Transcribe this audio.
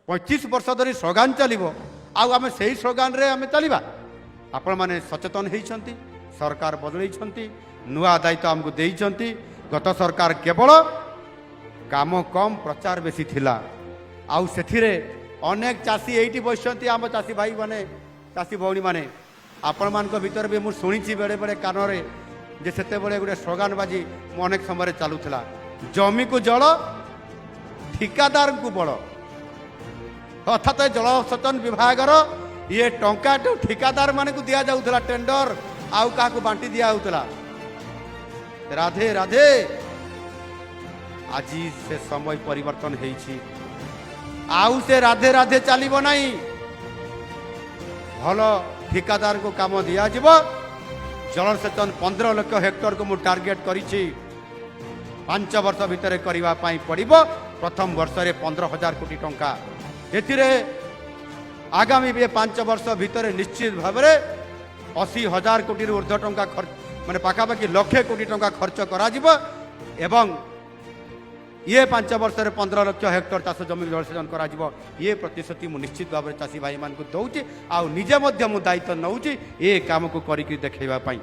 25 वर्ष धरी स्लोगान चलो आम से स्लोगान रे आम चलवा आपण मैंने सचेतन होती सरकार बदल नुआ दायित्व आमको देती गत सरकार केवल काम कम प्रचार बेसी थिला आउ सेठिरे अनेक चाषी एठी बसचंती आम चाषी भाई माने चाषी भौणी माने आपण मान भीतर भी मुझे शुणी बेले बेले कानरे जे सेते बेले गोटे स्लोगान बाजी अनेक समय चलूला जमी को जल ठिकादार को बड़ अर्थात जलसेचन विभागर ये टंका ठिकादार मान को दि जाऊला टेंडर आउ का बांटी दिया होता राधे राधे आज से समय परिवर्तन होइछि आउ से राधे राधे चलिबो नहीं भल ठिकादार को काम दिया जिवो जलसेचन 15 लाख हेक्टर को मु टार्गेट करिछि 5 वर्ष भितर करबा पई पड़िबो प्रथम वर्ष रे 15,000 कोटी टंका एथिरे आगामी 5 वर्ष भितर निश्चित भाव में 80,000 कोटी ऊर्ध्व टंका खर्च माने पाखापाखि लक्षे कोटी टंका खर्च करा जिवो एवं ये 5 वर्ष रे 15 लाख हेक्टर चाष जमी जलसेचन करा जिवो ये प्रतिश्रुति मु निश्चित भाव में चाषी भाई मान को दौची आ निजे मध्य मु दायित्व नौची ये काम को करिक देखैबा पई।